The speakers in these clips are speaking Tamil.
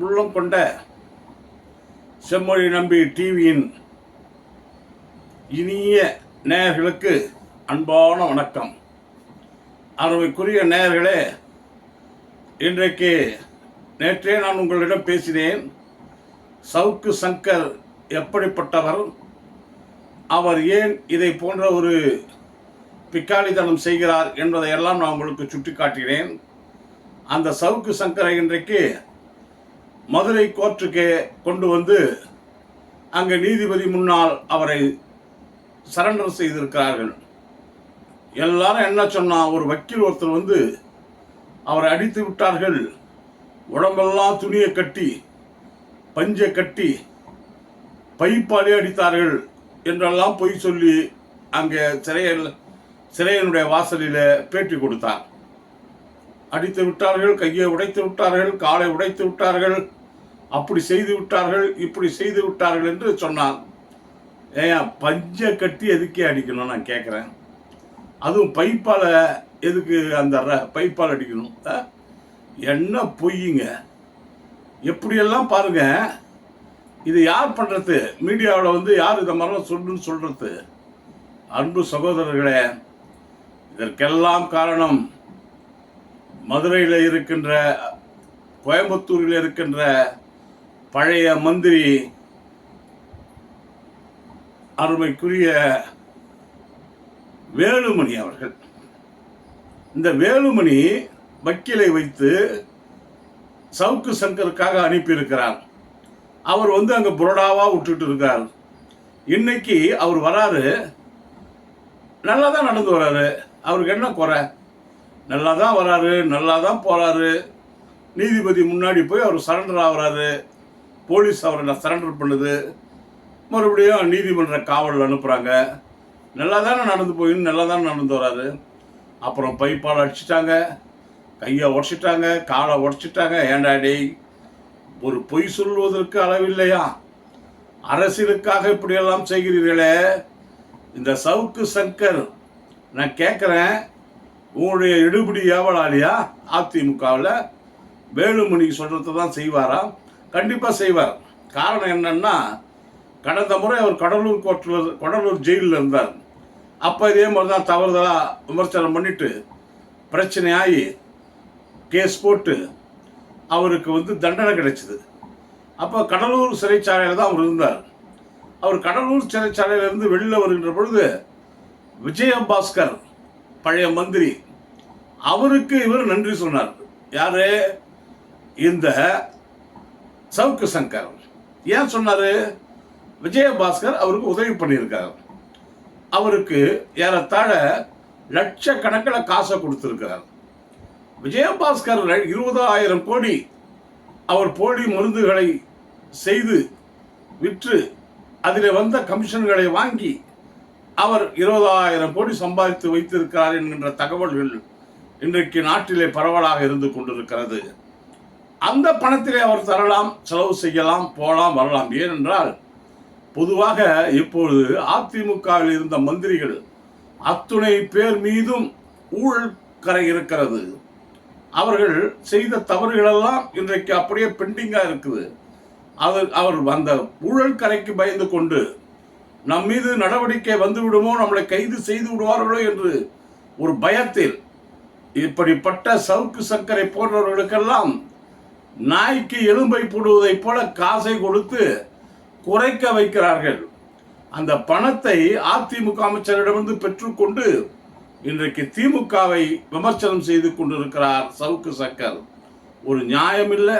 உள்ளம் கொண்ட செம்மொழி நம்பி டிவியின் இனிய நேயர்களுக்கு அன்பான வணக்கம். அருமைக்குரிய நேயர்களே, இன்றைக்கு நேற்றே நான் உங்களிடம் பேசினேன். சவுக்கு சங்கர் எப்படிப்பட்டவர், அவர் ஏன் இதை போன்ற ஒரு பிக்காளித்தனம் செய்கிறார் என்பதையெல்லாம் நான் உங்களுக்கு சுட்டி காட்டினேன். அந்த சவுக்கு சங்கரை இன்றைக்கு மதுரை கோர்ட்டுக்கு கொண்டு வந்து அங்கே நீதிபதி முன்னால் அவரை சரண்டர் செய்திருக்கிறார்கள். எல்லாரும் என்ன சொன்னா, ஒரு வக்கீல் ஒருத்தர் வந்து அவரை அடித்து விட்டார்கள், உடம்பெல்லாம் துணியை கட்டி பஞ்சை கட்டி பைப்பாலே அடித்தார்கள் என்றெல்லாம் பொய் சொல்லி அங்கே சிறையினுடைய வாசலில் பேட்டி கொடுத்தார். அடித்து விட்டார்கள், கையை உடைத்து விட்டார்கள், காலை உடைத்து விட்டார்கள், அப்படி செய்து விட்டார்கள், இப்படி செய்து விட்டார்கள் என்று சொன்னார். ஏன் பஞ்சை கட்டி எதுக்கே அடிக்கணும் நான் கேட்குறேன். அதுவும் பைப்பால் எதுக்கு அந்த பைப்பால் அடிக்கணும்? என்ன பொய்யுங்க! எப்படியெல்லாம் பாருங்க. இது யார் பண்ணுறது? மீடியாவில் வந்து யார் இதை மாதிரிலாம் சொல்லுன்னு சொல்கிறது? அன்பு சகோதரர்களே, இதற்கெல்லாம் காரணம் மதுரையில் இருக்கின்ற, கோயம்புத்தூரில் இருக்கின்ற பழைய மந்திரி அருமைக்குரிய வேலுமணி அவர்கள். இந்த வேலுமணி வக்கீலை வைத்து சவுக்கு சங்கருக்காக அனுப்பியிருக்கிறார். அவர் வந்து அங்கே புரோடாவாக விட்டுட்டு இருக்கார். இன்னைக்கு அவர் வராரு, நல்லா தான் நடந்து வராரு. அவருக்கு என்ன குறை? நல்லா தான் வராரு, நல்லா தான் போகிறாரு. நீதிபதி முன்னாடி போய் அவர் சரண்டர் ஆகிறாரு. போலீஸ் அவரை சரண்டர் பண்ணுது. மறுபடியும் நீதிமன்ற காவலில் அனுப்புகிறாங்க. நல்லா தானே நடந்து போயின்னு நல்லா தானே நடந்து வராரு. அப்புறம் பைப்பால் அடிச்சிட்டாங்க, கையை உடச்சிட்டாங்க, காலை உடச்சிட்டாங்க. ஏண்டாடி, ஒரு பொய் சொல்வதற்கு அளவில்லையா? அரசியலுக்காக இப்படியெல்லாம் செய்கிறீர்களே. இந்த சவுக்கு சங்கர், நான் கேட்குறேன், உங்களுடைய எடுபடி ஏவலாளியா அதிமுகவில்? வேலுமணி சொல்கிறது தான் செய்வாரா? கண்டிப்பாக செய்வார். காரணம் என்னன்னா, கடந்த முறை அவர் கடலூர் ஜெயிலில் இருந்தார். அப்போ இதே மாதிரி தான் தவறுதலாக விமர்சனம் பண்ணிட்டு பிரச்சனையாகி கேஸ் போட்டு அவருக்கு வந்து தண்டனை கிடைச்சிது. அப்போ கடலூர் சிறைச்சாலையில் தான் அவர் இருந்தார். அவர் கடலூர் சிறைச்சாலையிலிருந்து வெளியில் வருகின்ற பொழுது விஜயபாஸ்கர் பழைய மந்திரி, அவருக்கு இவர் நன்றி சொன்னார். யாரு? இந்த சவுக்கு சங்கர். ஏன் சொன்னாரு? விஜயபாஸ்கர் அவருக்கு உதவி பண்ணியிருக்கார். அவருக்கு ஏறத்தாழ லட்சக்கணக்கில் காசை கொடுத்திருக்கிறார். விஜயபாஸ்கர் 20,000 கோடி அவர் போலி மருந்துகளை செய்து விற்று அதில் வந்த கமிஷன்களை வாங்கி அவர் 20,000 கோடி சம்பாதித்து வைத்திருக்கிறார் என்கின்ற தகவல்கள் இன்றைக்கு நாட்டிலே பரவலாக இருந்து கொண்டிருக்கிறது. அந்த பணத்திலே அவர் தரலாம், செலவு செய்யலாம், போகலாம், வரலாம். ஏனென்றால் பொதுவாக இப்பொழுது அதிமுகவில் இருந்த மந்திரிகள் அத்துணை பேர் மீதும் ஊழல் கரை இருக்கிறது. அவர்கள் செய்த தவறுகளெல்லாம் இன்றைக்கு அப்படியே பெண்டிங்காக இருக்குது. அவர் அந்த ஊழல் கரைக்கு பயந்து கொண்டு நம் மீது நடவடிக்கை வந்து விடுமோ, நம்மளை கைது செய்து விடுவார்களோ என்று ஒரு பயத்தில் இப்படிப்பட்ட சவுக்கு சங்கரை போன்றவர்களுக்கெல்லாம் நாய்க்கு எலும்பை போடுவதைப் போல காசை கொடுத்து குறைக்க வைக்கிறார்கள். அந்த பணத்தை அதிமுக அமைச்சரிடமிருந்து பெற்றுக்கொண்டு இன்றைக்கு திமுகவை விமர்சனம் செய்து கொண்டிருக்கிறார் சவுக்கு சங்கர். ஒரு நியாயம் இல்லை.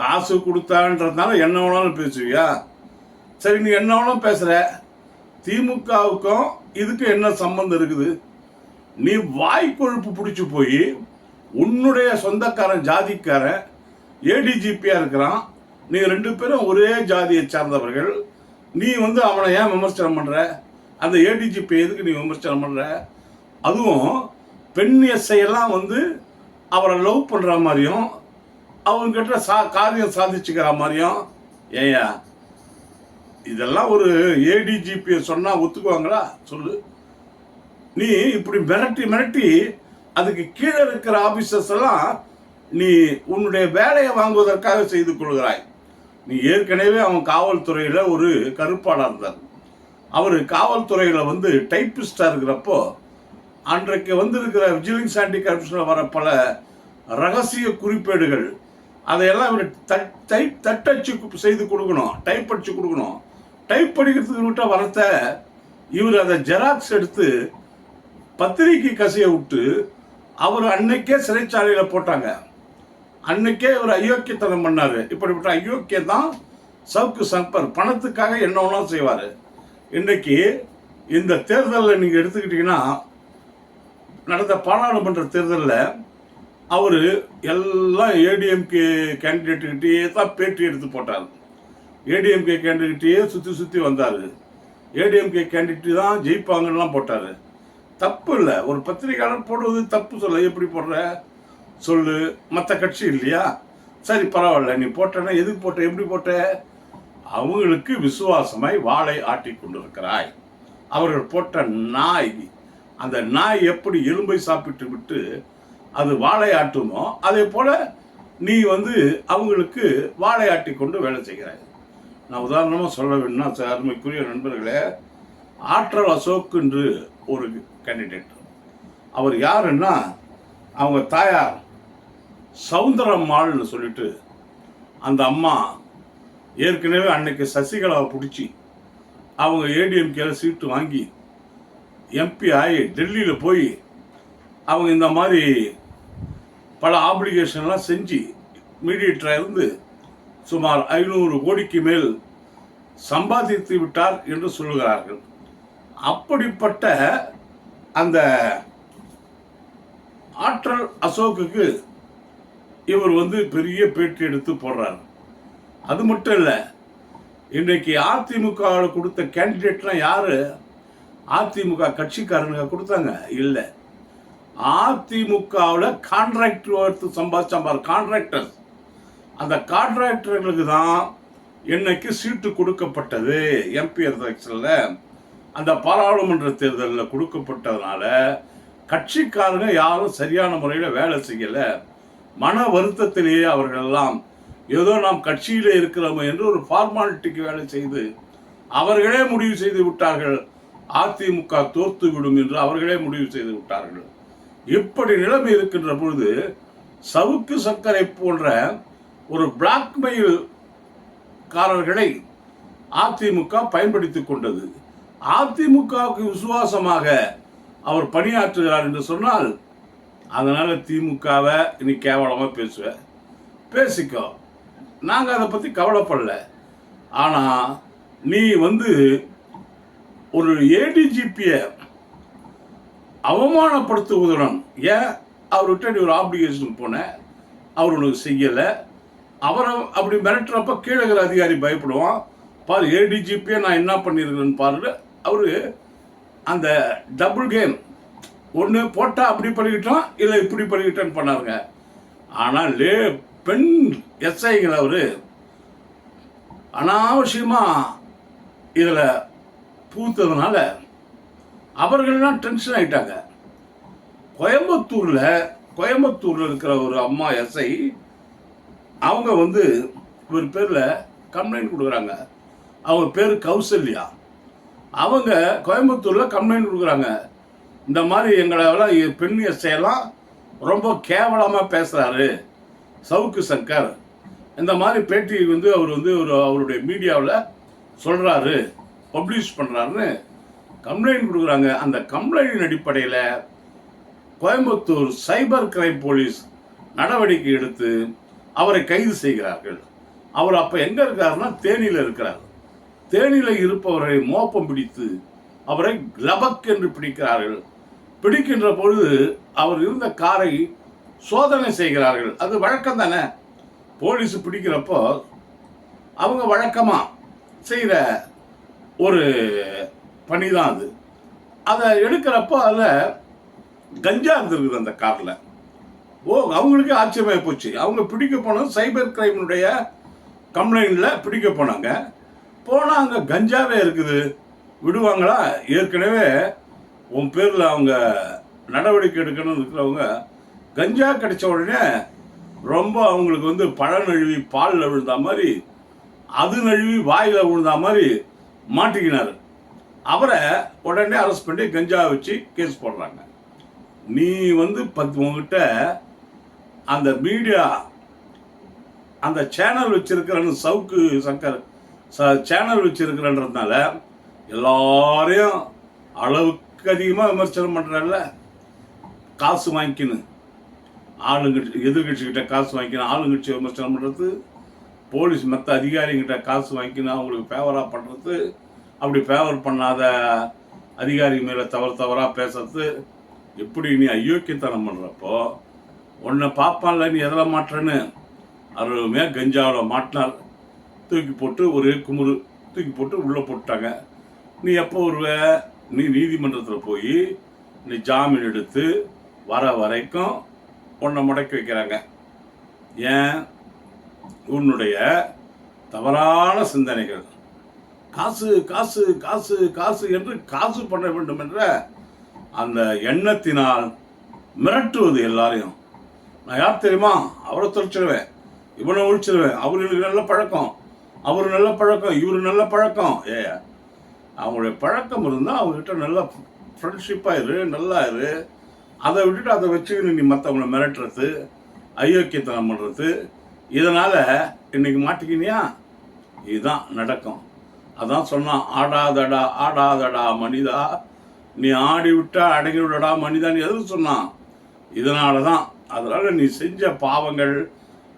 காசு கொடுத்தான்றதுனால என்ன வேணாலும் பேசுவியா? சரி, நீ என்ன வேணாலும் பேசுற. திமுகவுக்கும் இதுக்கு என்ன சம்பந்தம் இருக்குது? நீ வாய்க்கொழுப்பு பிடிச்சி போய் உன்னுடைய சொந்தக்காரன் ஜாதிக்காரன் ஏடிஜிபியா இருக்கிறான். நீ 2 பேரும் ஒரே ஜாதியை சார்ந்தவர்கள். நீ வந்து அவனை ஏன் விமர்சனம் பண்ற? அந்த ஏடிஜிபி எதுக்கு நீ விமர்சனம் பண்ற? அதுவும் பெண் எஸ்ஐயெல்லாம் வந்து அவரை லவ் பண்ற மாதிரியும் அவங்ககிட்ட காரியம் சாதிச்சுக்கிற மாதிரியும். ஏயா, இதெல்லாம் ஒரு ஏடிஜிபியை சொன்னா ஒத்துக்குவாங்களா? சொல்லு. நீ இப்படி மிரட்டி அதுக்கு கீழே இருக்கிற ஆபீசர்ஸ் எல்லாம் நீ உன்னுடைய வேலையை வாங்குவதற்காக செய்து கொள்கிறாய். நீ ஏற்கனவே அவன் காவல்துறையில் ஒரு கருப்பாளர் இருந்தார். அவர் காவல்துறையில் வந்து டைப்பிஸ்டாக இருக்கிறப்போ அன்றைக்கு வந்திருக்கிற விஜிலன்ஸ் ஆன்டி கரப்ஷனில் வர பல ரகசிய குறிப்பேடுகள் அதையெல்லாம் இவர் தட்டச்சு செய்து கொடுக்கணும், டைப் அடிச்சு கொடுக்கணும். டைப் அடிக்கிறதுக்கு விட்ட வரத்த இவர் அதை ஜெராக்ஸ் எடுத்து பத்திரிக்கை கசிய விட்டு அவர் அன்னைக்கே சிறைச்சாலையில் போட்டாங்க. அன்னைக்கே இவர் அயோக்கியத்தனம் பண்ணார். இப்படிப்பட்ட அயோக்கியம் தான் சவுக்கு சங்கர். பணத்துக்காக என்னவெல்லாம் செய்வார். இன்றைக்கு இந்த தேர்தலில் நீங்கள் எடுத்துக்கிட்டீங்கன்னா, நடந்த பாராளுமன்ற தேர்தலில் அவர் எல்லாம் ஏடிஎம்கே கேண்டிடேட்டுக்கிட்டே தான் பேட்டி எடுத்து போட்டார். ஏடிஎம்கே கேண்டிடேட்டையே சுற்றி வந்தார். ஏடிஎம்கே கேண்டிடேட் தான் ஜெயிப்பாங்கலாம் போட்டார். தப்பு இல்லை, ஒரு பத்திரிகையாளர் போடுவது தப்பு சொல்ல. எப்படி போடுற சொல்லு, மற்ற கட்சி இல்லையா? சரி பரவாயில்ல, நீ போட்டனா எதுக்கு போட்ட, எப்படி போட்ட? அவங்களுக்கு விசுவாசமாய் வாளை ஆட்டி கொண்டிருக்கிறாய். அவர்கள் போட்ட நாய், அந்த நாய் எப்படி எலும்பை சாப்பிட்டு விட்டு அது வாழை ஆட்டுமோ அதே போல நீ வந்து அவங்களுக்கு வாழை ஆட்டி கொண்டு வேலை செய்கிறாய். நான் உதாரணமாக சொல்ல வேணும்னா, அருமைக்குரிய நண்பர்களே, ஆற்றல் அசோக் என்று ஒரு கேண்டிடேட். அவர் யாருன்னா, அவங்க தாயார் சவுந்தரம்மாள்னு சொல்லிட்டு, அந்த அம்மா ஏற்கனவே அன்னைக்கு சசிகலாவை பிடிச்சி அவங்க ஏடிஎம்கேல சீட்டு வாங்கி எம்பி ஆகி டெல்லியில் போய் அவங்க இந்த மாதிரி பல ஆப்ளிகேஷன்லாம் செஞ்சு மீடியேட்டராக இருந்து சுமார் 500 கோடிக்கு மேல் சம்பாதித்து விட்டார் என்று சொல்லுகிறார்கள். அப்படிப்பட்ட அந்த ஆற்றல் அசோக்குக்கு இவர் வந்து பெரிய பேட்டி எடுத்து போடுறார். அது மட்டும் இல்லை, இன்றைக்கு அதிமுகவில் கொடுத்த கேண்டிடேட்லாம் யாரு? அதிமுக கட்சிக்காரனுங்க கொடுத்தாங்க? இல்லை, அதிமுகவில் கான்ட்ராக்டர் எடுத்து சம்பாதிச்சாம்பார், கான்ட்ராக்டர். அந்த கான்ட்ராக்டர்களுக்கு தான் இன்னைக்கு சீட்டு கொடுக்கப்பட்டது. எம்பி எலெக்ஷனில் அந்த பாராளுமன்ற தேர்தலில் கொடுக்கப்பட்டதுனால கட்சிக்காரங்க யாரும் சரியான முறையில் வேலை செய்யலை. மன வருத்தத்திலேயே அவர்களெல்லாம் ஏதோ நாம் கட்சியிலே இருக்கிறோம் என்று ஒரு ஃபார்மாலிட்டிக்கு வேலை செய்து அவர்களே முடிவு செய்து விட்டார்கள். அதிமுக தோற்று விடும் என்று அவர்களே முடிவு செய்து விட்டார்கள். இப்படி நிலைமை இருக்கின்ற பொழுது சவுக்கு சங்கரை போன்ற ஒரு பிளாக்மெயில் காரர்களை அதிமுக பயன்படுத்திக் கொண்டது. அதிமுகவுக்கு விசுவாசமாக அவர் பணியாற்றுகிறார் என்று சொன்னால், அதனால திமுகவை இனி கேவலமாக பேசுவேன், பேசிக்கோ, நாங்கள் அதை பற்றி கவலைப்படல. ஆனால் நீ வந்து ஒரு ஏடிஜிபியை அவமானப்படுத்துவதுடன், ஏன் அவர்கிட்ட நீ ஒரு ஆப்ளிகேஷன் போன, அவர் உனக்கு செய்யலை, அவரை அப்படி மிரட்டுறப்ப கீழே இருக்கிற அதிகாரி பயப்படுவான். பாரு, ஏடிஜிபியை நான் என்ன பண்ணியிருக்கிறேன்னு பாரு. அவரு அந்த டபுள் கேம், ஒன்று போட்டால் அப்படி பண்ணிக்கிட்டோம், இல்லை இப்படி பண்ணிக்கிட்டோன்னு பண்ணாருங்க. ஆனால் பெண் எஸ்ஐகள் அவர் அனாவசியமாக இதில் பூத்ததுனால அவர்கள்லாம் டென்ஷன் ஆகிட்டாங்க. கோயம்புத்தூரில் இருக்கிற ஒரு அம்மா எஸ்ஐ, அவங்க வந்து இவர் பேரில் கம்ப்ளைண்ட் கொடுக்குறாங்க. அவங்க பேர் கௌசல்யா. அவங்க கோயம்புத்தூரில் கம்ப்ளைண்ட் கொடுக்குறாங்க. இந்த மாதிரி எங்களெல்லாம் பெண் எஸ்ஐயெல்லாம் ரொம்ப கேவலமாக பேசுகிறாரு சவுக்கு சங்கர், இந்த மாதிரி பேட்டி வந்து அவர் வந்து அவருடைய மீடியாவில் சொல்கிறாரு, பப்ளிஷ் பண்ணுறாருன்னு கம்ப்ளைண்ட் கொடுக்குறாங்க. அந்த கம்ப்ளைண்டின் அடிப்படையில் கோயம்புத்தூர் சைபர் கிரைம் போலீஸ் நடவடிக்கை எடுத்து அவரை கைது செய்கிறார்கள். அவர் அப்போ எங்கே இருக்காருன்னா தேனியில் இருக்கிறார். தேனியில் இருப்பவரை மோப்பம் பிடித்து அவரை லபக் என்று பிடிக்கிறார்கள். பிடிக்கின்ற பொழுது அவர் இருந்த காரை சோதனை செய்கிறார்கள். அது வழக்கம் தானே, போலீஸ் பிடிக்கிறப்போ அவங்க வழக்கமாக செய்கிற ஒரு பணி தான் அது. அதை எடுக்கிறப்போ அதில் கஞ்சா இருந்திருக்குது அந்த காரில். அவங்களுக்கே ஆச்சரியமாக போச்சு. அவங்க பிடிக்க போனது சைபர் கிரைமினுடைய கம்ப்ளைண்டில் பிடிக்க போனாங்க. போனால் அங்கே கஞ்சாவே இருக்குது, விடுவாங்களா? ஏற்கனவே உன் பேரில் அவங்க நடவடிக்கை எடுக்கணும்னு இருக்கிறவங்க கஞ்சா கிடைச்ச உடனே ரொம்ப அவங்களுக்கு வந்து பழம் நழுவி பாலில் விழுந்த மாதிரி, அது நழுவி வாயில் விழுந்த மாதிரி மாட்டிக்கினார். அவரை உடனே அரெஸ்ட் பண்ணி கஞ்சா வச்சு கேஸ் போடுறாங்க. நீ வந்து உங்ககிட்ட அந்த மீடியா அந்த சேனல் வச்சிருக்கிறன்னு சவுக்கு சங்கர் சேனல் வச்சிருக்கிறன்றதுனால எல்லாரையும் அளவுக்கு அதிகமாக விமர்சனம் பண்ணுறல்ல. காசு வாங்கிக்கின்னு எதிர்கட்சிக்கிட்ட காசு வாங்கிக்கணும், ஆளுங்கட்சி விமர்சனம் பண்ணுறது, போலீஸ் மற்ற அதிகாரிகிட்ட காசு வாங்கிக்கணும் அவங்களுக்கு ஃபேவராக பண்ணுறது, அப்படி ஃபேவர் பண்ணாத அதிகாரி மேலே தவறாக பேசுறது, எப்படி நீ அயோக்கியத்தனம் பண்ணுறப்போ உன்னை பார்ப்பான்ல நீ எதில் மாற்றன்னு அருமையாக கஞ்சாவில் மாட்டினார். தூக்கி போட்டு ஒரே குமுறு தூக்கி போட்டு உள்ளே போட்டாங்க. நீ எப்போ வருவ? நீ நீதிமன்றத்தில் போய் நீ ஜாமீன் எடுத்து வர வரைக்கும் உன்னை முடக்கி வைக்கிறாங்க. ஏன்? உன்னுடைய தவறான சிந்தனைகள். காசு காசு காசு காசு என்று காசு பண்ண வேண்டும் என்ற அந்த எண்ணத்தினால் மிரட்டுவது எல்லாரையும். நான் யார் தெரியுமா? அவரை தொலைச்சிடுவேன், இவனை ஒழிச்சிடுவேன், அவருக்கு நல்ல பழக்கம், அவரு நல்ல பழக்கம், இவரு நல்ல பழக்கம். அவங்களுடைய பழக்கம் இருந்தால் அவங்ககிட்ட நல்ல ஃப்ரெண்ட்ஷிப்பாக இரு, நல்லா இரு. அதை விட்டுட்டு அதை வச்சுக்கின்னு நீ மற்றவங்களை மிரட்டுறது, அயோக்கியத்தனம் பண்ணுறது, இதனால் இன்னைக்கு மாட்டிக்கினியா? இதுதான் நடக்கும். அதான் சொன்னான், ஆடாதடா ஆடாதடா மனிதா, நீ ஆடி விட்டா அடங்கி விடடா மனிதான் எதுவும் சொன்னான். இதனால தான். அதனால் நீ செஞ்ச பாவங்கள்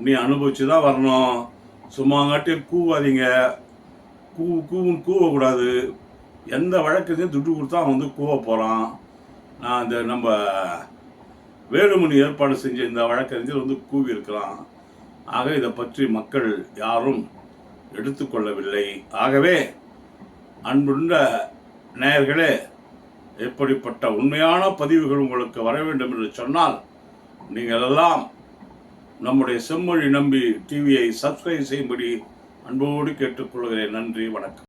நீ அனுபவிச்சு தான் வரணும். சும்மாங்காட்டியும் கூவாதீங்க. கூவுன்னு கூவக்கூடாது. எந்த வழக்கையும் துட்டு கொடுத்தா அவன் வந்து கூவ போகிறான். நான் இந்த நம்ம வேலுமணி ஏற்பாடு செஞ்ச இந்த வழக்கறிஞர் வந்து கூவி இருக்கிறான். ஆக இதை பற்றி மக்கள் யாரும் எடுத்துக்கொள்ளவில்லை. ஆகவே அன்புள்ள நேயர்களே, எப்படிப்பட்ட உண்மையான பதிவுகள் உங்களுக்கு வர வேண்டும் என்று சொன்னால் நீங்கள் எல்லாம் நம்முடைய செம்மொழி நம்பி டிவியை சப்ஸ்கிரைப் செய்யும்படி அன்போடு கேட்டுக்கொள்கிறேன். நன்றி, வணக்கம்.